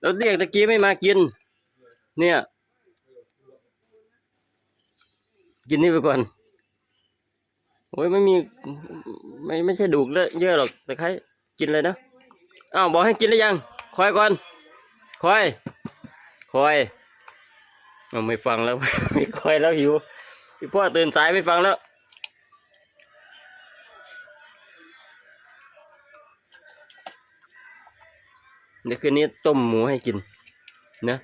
แล้วเรียกตะกี้ไม่มากินเนี่ยกินนี่ไปก่อนโอ้ยไม่มีไม่ใช่ดูกเยอะหรอกแต่ใครกินเลยนะอ้าวบอกให้กินหรือยังคอยก่อนคอยไม่ฟังแล้ว ไม่คอยแล้วหิวพี่พ่อตื่นสายไม่ฟังแล้วเดี๋ยวคืนนี้ต้มหมูให้กินนะ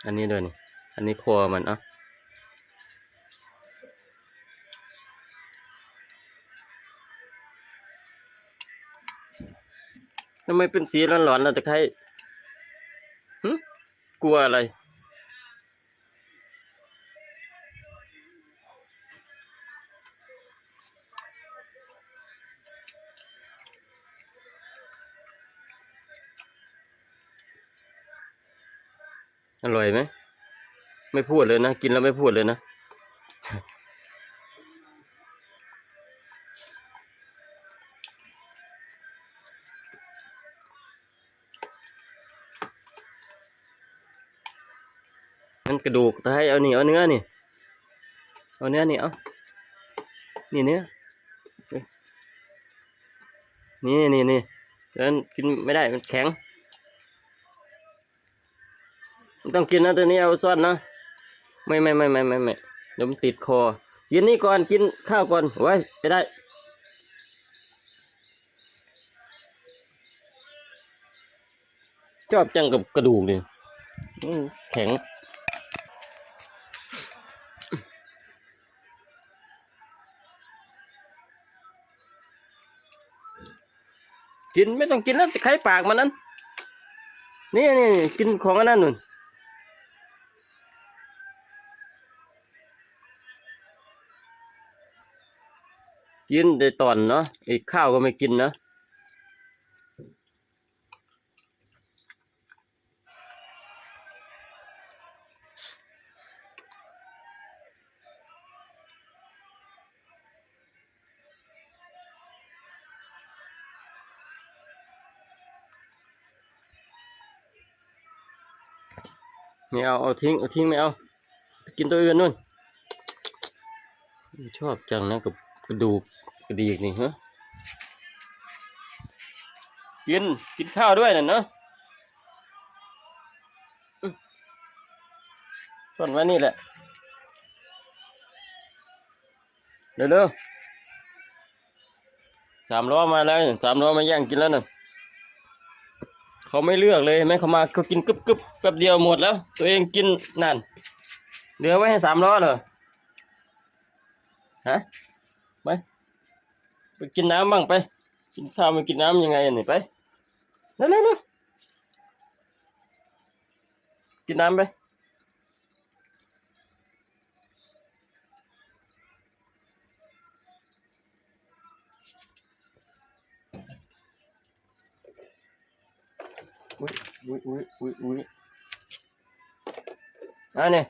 อันนี้ด้วยนี่อันนี้คอมันอ่ะทำไมเป็นสีร้อนๆแล้วตะไคร้กลัวอะไรอร่อยไหมไม่พูดเลยนะกินแล้วไม่พูดเลยนะนั่นกระดูกตะไคร้เอานี่เอาเนื้อนี่เอาเนื้อนี่เอานี่เนื้อนี่แล้วกินไม่ได้มันแข็งต้องกินนะตัวนี้เอาซ่อนนะไม่เดี๋ยวมันติดคอกินนี่ก่อนกินข้าวก่อนไว้ไปได้ชอบจังกับกระดูกนี่แข็งกินไม่ต้องกินแล้วไข่ปากมันนั้นนี่กินของอันนั้นนู่นกินแต่ตอนเนาะอีกข้าวก็ไม่กินนะไม่เอาทิ้งไม่เอากินตัวอื่นนู่นชอบจังนะกับกระดูกกระดีกนี่ฮะกินข้าวด้วยน่ะเนาะส่วนว่านี่แหละเร็ว3 ล้อมาแล้ว3 ล้อมาแย่งกินแล้วน่ะเขาไม่เลือกเลยแม่เขามาเขากินกึบแป๊บเดียวหมดแล้วตัวเองกินนั่นเหลือไว้ให้3 ล้อเหรอฮะไปกินน้ำบ้างไปกินข้าวไม่กินน้ำยังไงนี่ไปเร็วกินน้ำไปอุ้ยเนี่ย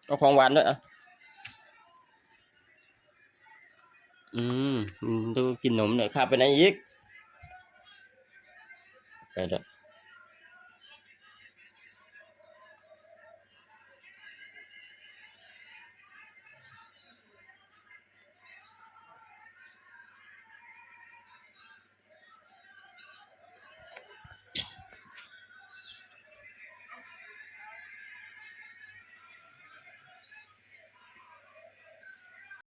เอาของหวานด้วยอ่ะดูกินนมหน่อยข้าไปไหนอีกไปเด้อ